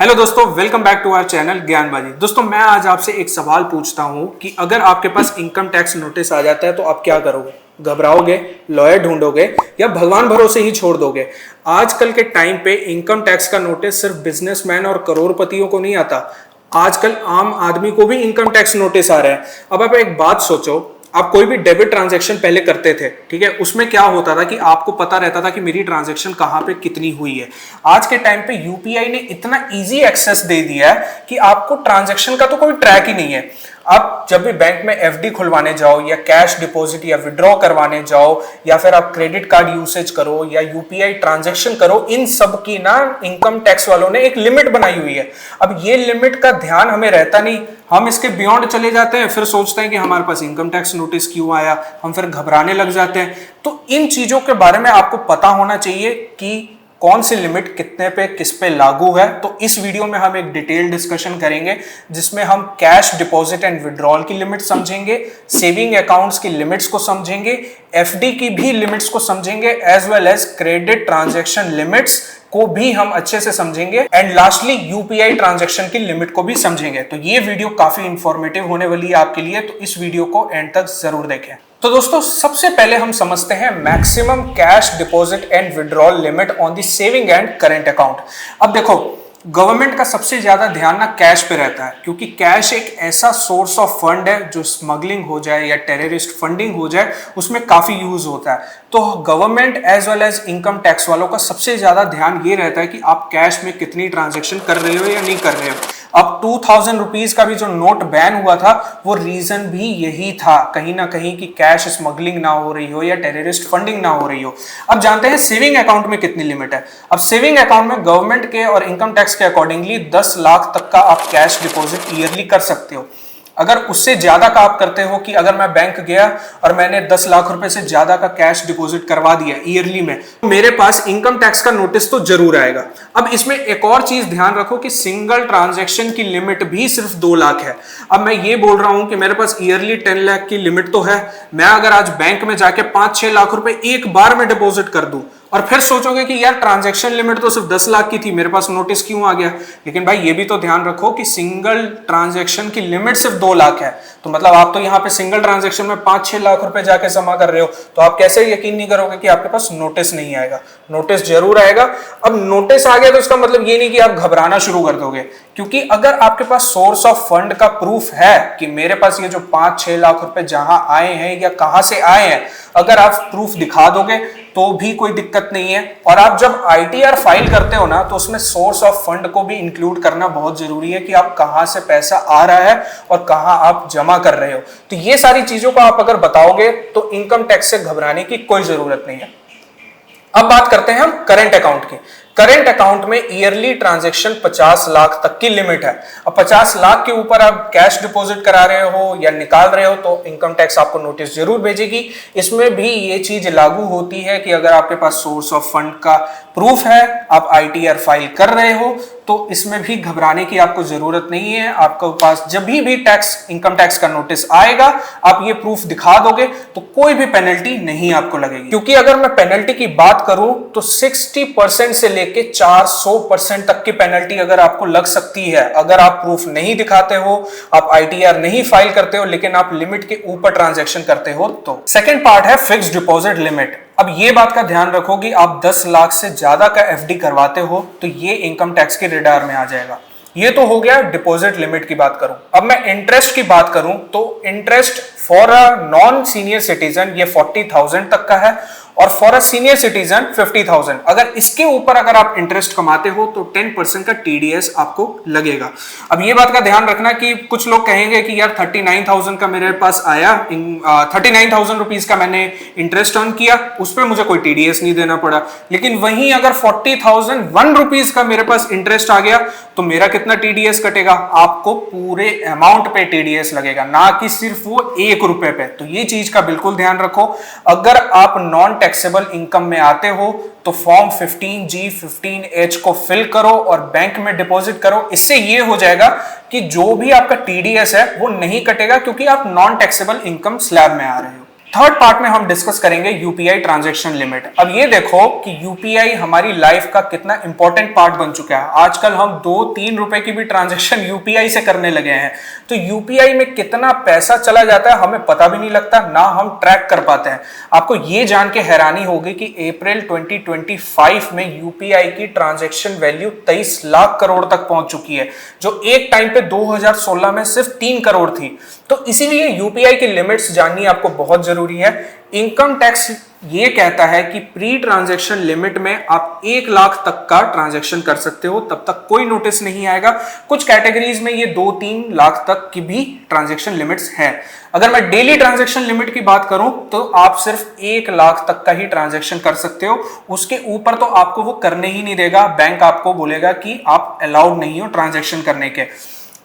Hello दोस्तों, welcome back to our channel Gyanbaazi. दोस्तों, मैं आज आपसे एक सवाल पूछता हूं कि अगर आपके पास इनकम टैक्स नोटिस आ जाता है तो आप क्या करोगे? घबराओगे, लॉयर ढूंढोगे या भगवान भरोसे ही छोड़ दोगे? आजकल के टाइम पे इनकम टैक्स का नोटिस सिर्फ बिजनेसमैन और करोड़पतियों को नहीं आता, आजकल आम आदमी को भी इनकम टैक्स नोटिस आ रहा है। अब आप एक बात सोचो, आप कोई भी डेबिट ट्रांजैक्शन पहले करते थे, ठीक है, उसमें क्या होता था कि आपको पता रहता था कि मेरी ट्रांजैक्शन कहां पे कितनी हुई है। आज के टाइम पे यूपीआई ने इतना इजी एक्सेस दे दिया है कि आपको ट्रांजैक्शन का तो कोई ट्रैक ही नहीं है। आप जब भी बैंक में एफडी खुलवाने जाओ या कैश डिपॉजिट या विड्रॉ करवाने जाओ या फिर आप क्रेडिट कार्ड यूसेज करो या यूपीआई ट्रांजैक्शन करो, इन सब की ना इनकम टैक्स वालों ने एक लिमिट बनाई हुई है। अब ये लिमिट का ध्यान हमें रहता नहीं, हम इसके बियॉन्ड चले जाते हैं, फिर सोचते हैं कि हमारे पास इनकम टैक्स नोटिस क्यों आया, हम फिर घबराने लग जाते हैं। तो इन चीजों के बारे में आपको पता होना चाहिए कि कौन सी लिमिट कितने पे किस पे लागू है। तो इस वीडियो में हम एक डिटेल डिस्कशन करेंगे जिसमें हम कैश डिपॉजिट एंड विड्रॉल की लिमिट समझेंगे, सेविंग अकाउंट्स की लिमिट्स को समझेंगे, एफडी की भी लिमिट्स को समझेंगे, as well as credit transaction limits को भी हम अच्छे से समझेंगे एंड लास्टली यूपीआई ट्रांजैक्शन की लिमिट को भी समझेंगे। तो ये वीडियो काफी इंफॉर्मेटिव होने वाली है आपके लिए, तो इस वीडियो को एंड तक जरूर देखें। तो दोस्तों, सबसे पहले हम समझते हैं maximum cash deposit and withdrawal limit on the saving and current account. अब देखो, गवर्नमेंट का सबसे ज्यादा ध्यान ना कैश पे रहता है, क्योंकि कैश एक ऐसा सोर्स ऑफ फंड है जो स्मगलिंग हो जाए या टेररिस्ट फंडिंग हो जाए उसमें काफी यूज होता है। तो government as well as income tax वालों का सबसे ज्यादा ध्यान ये रहता है कि आप कैश में कितनी ट्रांजैक्शन कर रहे हो या नहीं कर रहे हो। अब 2000 रुपीज का भी जो नोट बैन हुआ था, वो रीजन भी यही था कहीं ना कहीं कि कैश स्मगलिंग ना हो रही हो या टेररिस्ट फंडिंग ना हो रही हो। अब जानते हैं सेविंग अकाउंट में कितनी लिमिट है। अब सेविंग अकाउंट में गवर्नमेंट के और इनकम टैक्स के अकॉर्डिंगली 10 लाख तक का आप कैश डिपॉजिट ईयरली कर सकते हो। अगर उससे ज्यादा का आप करते हो कि अगर मैं बैंक गया और मैंने 10 लाख रुपए से ज्यादा का कैश डिपॉजिट करवा दिया ईयरली में, तो मेरे पास इनकम टैक्स का नोटिस तो जरूर आएगा। अब इसमें एक और चीज ध्यान रखो कि सिंगल ट्रांजैक्शन की लिमिट भी सिर्फ 2 लाख है। अब मैं ये बोल रहा हूं कि मेरे पास ईयरली 10 लाख की लिमिट तो है, मैं अगर आज बैंक में जाके 5-6 लाख रुपए एक बार में डिपॉजिट कर दूं और फिर सोचोगे कि यार ट्रांजैक्शन लिमिट तो सिर्फ 10 लाख की थी, मेरे पास नोटिस क्यों आ गया? लेकिन भाई ये भी तो ध्यान रखो कि सिंगल ट्रांजैक्शन की लिमिट सिर्फ 2 लाख है। तो मतलब आप तो यहाँ पे सिंगल ट्रांजैक्शन में 5-6 लाख रुपए जाके जमा कर रहे हो, तो आप कैसे यकीन नहीं करोगे कि आपके पास नोटिस नहीं आएगा? नोटिस जरूर आएगा। अब नोटिस आ गया तो इसका मतलब ये नहीं कि आप घबराना शुरू कर दोगे, क्योंकि अगर आपके पास सोर्स ऑफ फंड का प्रूफ है कि मेरे पास ये जो 5-6 लाख रुपए जहां आए हैं या कहां से आए हैं, अगर आप प्रूफ दिखा दोगे तो भी कोई दिक्कत नहीं है। और आप जब आईटीआर फाइल करते हो ना, तो उसमें सोर्स ऑफ फंड को भी इंक्लूड करना बहुत जरूरी है कि आप कहां से पैसा आ रहा है और कहां आप जमा कर रहे हो। तो ये सारी चीजों को आप अगर बताओगे तो इनकम टैक्स से घबराने की कोई जरूरत नहीं है। अब बात करते हैं हम करंट अकाउंट की। करंट अकाउंट में ईयरली ट्रांजैक्शन 50 लाख तक की लिमिट है। अब 50 लाख के ऊपर आप कैश डिपॉजिट करा रहे हो या निकाल रहे हो तो इनकम टैक्स आपको नोटिस जरूर भेजेगी। इसमें भी ये चीज लागू होती है कि अगर आपके पास सोर्स ऑफ फंड का प्रूफ है, आप आईटीआर फाइल कर रहे हो, तो इसमें भी घबराने की आपको जरूरत नहीं है। आपके पास जब भी टैक्स इनकम टैक्स का नोटिस आएगा, आप ये प्रूफ दिखा दोगे तो कोई भी पेनल्टी नहीं आपको लगेगी। क्योंकि अगर मैं पेनल्टी की बात करूं तो 60% से लेके 400% तक की पेनल्टी अगर आपको लग सकती है, अगर आप प्रूफ नहीं दिखाते हो, आप आईटीआर नहीं फाइल करते हो, लेकिन आप लिमिट के ऊपर ट्रांजैक्शन करते हो। तो सेकेंड पार्ट है फिक्स्ड डिपॉजिट लिमिट। अब ये बात का ध्यान रखो कि आप 10 लाख से ज्यादा का एफडी करवाते हो तो ये इनकम टैक्स के रेडार में आ जाएगा। ये तो हो गया डिपॉजिट लिमिट की बात करूं। अब मैं इंटरेस्ट की बात करूं तो interest for a non senior citizen ये 40,000 तक का है और फॉर अ सीनियर सिटीजन 50,000। अगर इसके ऊपर अगर आप इंटरेस्ट कमाते हो तो 10% का टीडीएस आपको लगेगा। अब ये बात का ध्यान रखना कि कुछ लोग कहेंगे कि यार 39,000 का मेरे पास आया, 39,000 रुपीज का मैंने इंटरेस्ट अर्न किया, उस पर मुझे कोई टीडीएस नहीं देना पड़ा। लेकिन वहीं अगर 40,001 रुपीज का मेरे पास इंटरेस्ट आ गया तो मेरा कितना टीडीएस कटेगा? आपको पूरे अमाउंट पे टीडीएस लगेगा, ना कि सिर्फ वो 1 रुपए पे। तो ये चीज का बिल्कुल ध्यान रखो। अगर आप नॉन टैक्सेबल इनकम में आते हो तो फॉर्म 15G 15H को फिल करो और बैंक में डिपॉजिट करो। इससे ये हो जाएगा कि जो भी आपका टीडीएस है वो नहीं कटेगा, क्योंकि आप नॉन टैक्सेबल इनकम स्लैब में आ रहे हो। थर्ड पार्ट में हम डिस्कस करेंगे यूपीआई ट्रांजैक्शन लिमिट। अब ये देखो कि यूपीआई हमारी लाइफ का कितना इंपॉर्टेंट पार्ट बन चुका है। आजकल हम 2-3 रुपए की भी ट्रांजैक्शन यूपीआई से करने लगे हैं। तो यूपीआई में कितना पैसा चला जाता है हमें पता भी नहीं लगता, ना हम ट्रैक कर पाते हैं। आपको ये जान के हैरानी होगी कि अप्रैल 2025 में यूपीआई की ट्रांजैक्शन वैल्यू 23 लाख करोड़ तक पहुंच चुकी है, जो एक टाइम पे 2016 में सिर्फ 3 करोड़ थी। तो इसीलिए यूपीआई की लिमिट्स जाननी आपको बहुत जरूरी है। इनकम टैक्स ये कहता है कि प्री ट्रांजैक्शन लिमिट में आप 1 लाख तक का ट्रांजैक्शन कर सकते हो, तब तक कोई नोटिस नहीं आएगा। कुछ कैटेगरीज में ये 2-3 लाख तक की भी ट्रांजैक्शन लिमिट्स हैं। अगर मैं डेली ट्रांजैक्शन लिमिट की बात करूं तो आप सिर्फ 1 लाख तक का ही ट्रांजैक्शन कर सकते हो, उसके ऊपर तो आपको वो करने ही नहीं देगा। बैंक आपको बोलेगा कि आप अलाउड नहीं हो ट्रांजैक्शन करने के।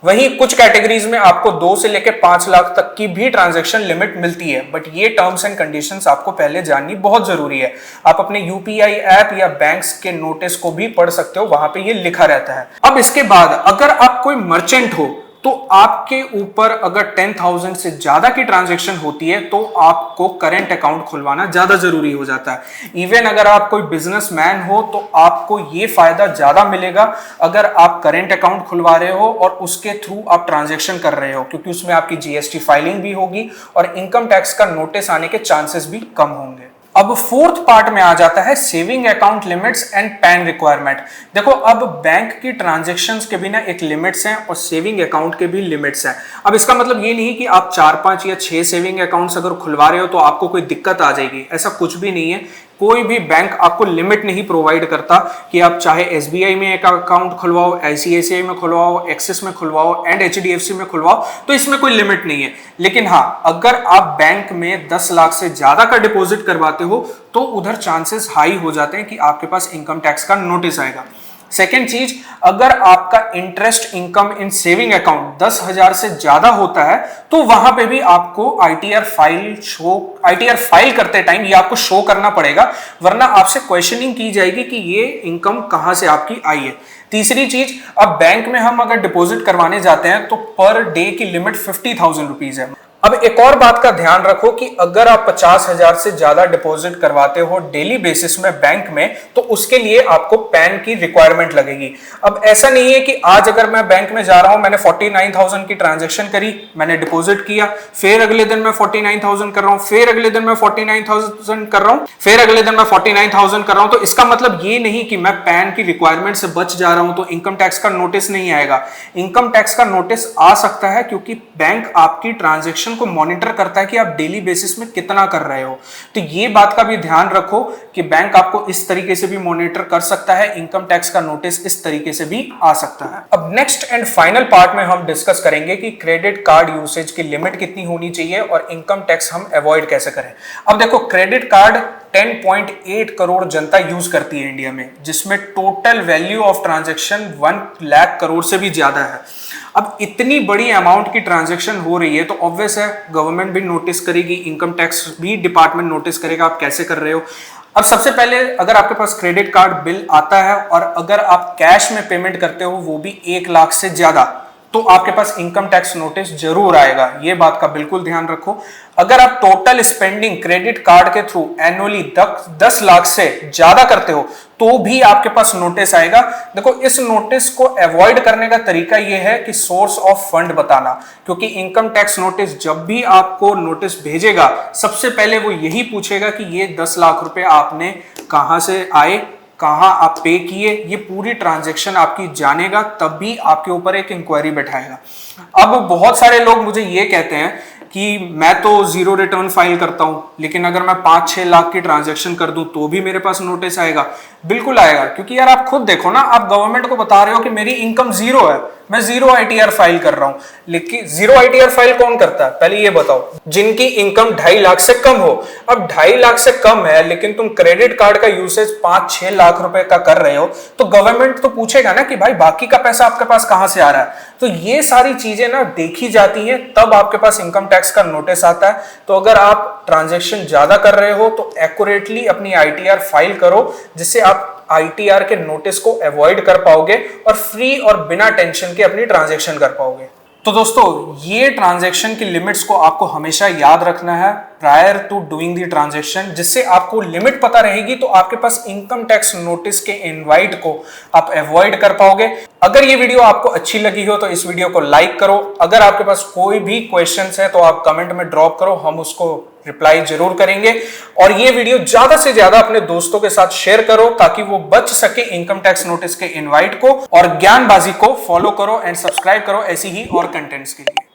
वहीं कुछ कैटेगरीज में आपको 2 से लेकर 5 लाख तक की भी ट्रांजैक्शन लिमिट मिलती है, बट ये टर्म्स एंड कंडीशंस आपको पहले जाननी बहुत जरूरी है। आप अपने यूपीआई ऐप या बैंक्स के नोटिस को भी पढ़ सकते हो, वहां पे ये लिखा रहता है। अब इसके बाद अगर आप कोई मर्चेंट हो तो आपके ऊपर अगर 10,000 से ज्यादा की ट्रांजैक्शन होती है तो आपको करेंट अकाउंट खुलवाना ज्यादा जरूरी हो जाता है। इवन अगर आप कोई बिजनेसमैन हो तो आपको ये फायदा ज्यादा मिलेगा अगर आप करेंट अकाउंट खुलवा रहे हो और उसके थ्रू आप ट्रांजैक्शन कर रहे हो, क्योंकि उसमें आपकी जीएसटी फाइलिंग भी होगी और इनकम टैक्स का नोटिस आने के चांसेस भी कम होंगे। अब फोर्थ पार्ट में आ जाता है saving account limits and pan requirement. देखो, अब बैंक की ट्रांजैक्शंस के भी ना एक लिमिट्स हैं और सेविंग अकाउंट के भी लिमिट्स हैं। अब इसका मतलब ये नहीं कि आप 4-5 या 6 सेविंग अकाउंट्स अगर खुलवा रहे हो तो आपको कोई दिक्कत आ जाएगी, ऐसा कुछ भी नहीं है। कोई भी बैंक आपको लिमिट नहीं प्रोवाइड करता कि आप चाहे एसबीआई में एक अकाउंट खुलवाओ, आईसीआईसीआई में खुलवाओ, एक्सिस में खुलवाओ एंड एचडीएफसी में खुलवाओ, तो इसमें कोई लिमिट नहीं है। लेकिन हाँ, अगर आप बैंक में 10 लाख से ज्यादा का डिपॉजिट करवाते हो तो उधर चांसेस हाई हो जाते हैं कि आपके पास इनकम टैक्स का नोटिस आएगा। सेकेंड चीज, अगर आपका interest income in saving account 10,000 से ज्यादा होता है तो वहां पे भी आपको आईटीआर फाइल करते टाइम ये आपको शो करना पड़ेगा, वरना आपसे क्वेश्चनिंग की जाएगी कि ये इनकम कहां से आपकी आई है। तीसरी चीज, अब बैंक में हम अगर डिपॉजिट करवाने जाते हैं तो पर डे की लिमिट 50,000 रुपीज है। अब एक और बात का ध्यान रखो कि अगर आप 50,000 से ज्यादा डिपॉजिट करवाते हो डेली बेसिस में बैंक में तो उसके लिए आपको पैन की रिक्वायरमेंट लगेगी। अब ऐसा नहीं है कि आज अगर मैं बैंक में जा रहा हूं, मैंने 49,000 की ट्रांजैक्शन करी, मैंने डिपॉजिट किया, फिर अगले दिन मैं 49,000 कर रहा हूं, फिर अगले दिन मैं 49,000 कर रहा हूं, फिर अगले दिन मैं 49,000 कर रहा हूं, तो इसका मतलब ये नहीं कि मैं पैन की रिक्वायरमेंट से बच जा रहा हूं तो इनकम टैक्स का नोटिस नहीं आएगा। इनकम टैक्स का नोटिस आ सकता है क्योंकि बैंक आपकी ट्रांजैक्शन को मॉनिटर करता है कि आप डेली बेसिस में कितना कर रहे हो। तो ये बात का भी ध्यान रखो कि बैंक आपको इस तरीके से भी मॉनिटर कर सकता है, इनकम टैक्स का नोटिस इस तरीके से भी आ सकता है। अब नेक्स्ट एंड फाइनल पार्ट में हम डिस्कस करेंगे कि क्रेडिट कार्ड यूसेज की लिमिट कितनी होनी चाहिए और इनकम टैक्स हम अवॉइड कैसे करें। अब देखो, क्रेडिट कार्ड 10.8 करोड़ जनता यूज करती है इंडिया में, जिसमें total value of transaction 1 lakh crore से भी ज्यादा है। अब इतनी बड़ी अमाउंट की ट्रांजैक्शन हो रही है तो ऑब्वियस है गवर्नमेंट भी नोटिस करेगी, इनकम टैक्स भी डिपार्टमेंट नोटिस करेगा आप कैसे कर रहे हो। अब सबसे पहले अगर आपके पास क्रेडिट कार्ड बिल आता है और अगर आप कैश में पेमेंट करते हो वो भी 1 लाख से ज्यादा, तो आपके पास इनकम टैक्स नोटिस जरूर आएगा। ये बात का बिल्कुल ध्यान रखो। अगर आप टोटल स्पेंडिंग क्रेडिट कार्ड के थ्रू एनुअली 10 लाख से ज्यादा करते हो तो भी आपके पास नोटिस आएगा। देखो, इस नोटिस को अवॉइड करने का तरीका यह है कि सोर्स ऑफ फंड बताना, क्योंकि इनकम टैक्स नोटिस जब भी आपको नोटिस भेजेगा सबसे पहले वो यही पूछेगा कि ये 10 लाख रुपए आपने कहां से आए, कहां आप पे किए, ये पूरी ट्रांजैक्शन आपकी जानेगा, तब भी आपके ऊपर एक इंक्वायरी बैठाएगा। अब बहुत सारे लोग मुझे ये कहते हैं कि मैं तो जीरो रिटर्न फाइल करता हूं, लेकिन अगर मैं 5-6 लाख की ट्रांजैक्शन कर दूं तो भी मेरे पास नोटिस आएगा। बिल्कुल आएगा, क्योंकि यार आप खुद देखो ना, आप गवर्नमेंट को बता रहे हो कि मेरी इनकम जीरो है, मैं जीरो आईटीआर फाइल कर रहा हूं, लेकिन जीरो आईटीआर फाइल कौन करता है पहले ये बताओ? जिनकी इनकम 2.5 लाख से कम हो। अब 2.5 लाख से कम है लेकिन तुम क्रेडिट कार्ड का यूसेज 5-6 लाख रुपए का कर रहे हो तो गवर्नमेंट तो पूछेगा ना कि भाई बाकी का पैसा आपके पास कहां से आ रहा है। तो ये सारी चीजें ना देखी जाती हैं, तब आपके पास इनकम टैक्स का नोटिस आता है। तो अगर आप ट्रांजैक्शन ज्यादा कर रहे हो तो एक्यूरेटली अपनी आईटीआर फाइल करो, जिससे आप आईटीआर के नोटिस को अवॉइड कर पाओगे और फ्री और बिना टेंशन के अपनी ट्रांजैक्शन कर पाओगे। तो दोस्तों ये ट्रांजैक्शन की लिमिट्स को आपको हमेशा याद रखना है prior to doing the transaction, जिससे आपको लिमिट पता रहेगी तो आपके पास इनकम टैक्स नोटिस के इनवाइट को आप अवॉइड कर पाओगे। अगर ये वीडियो आपको अच्छी लगी हो तो इस वीडियो को लाइक करो। अगर आपके पास कोई भी क्वेश्चंस है तो आप कमेंट में ड्रॉप करो, हम उसको रिप्लाई जरूर करेंगे। और ये वीडियो ज्यादा से ज्यादा अपने दोस्तों के साथ शेयर करो ताकि वो बच सके इनकम टैक्स नोटिस के इनवाइट को। और ज्ञानबाजी को फॉलो करो एंड सब्सक्राइब करो ऐसी ही और कंटेंट्स के लिए।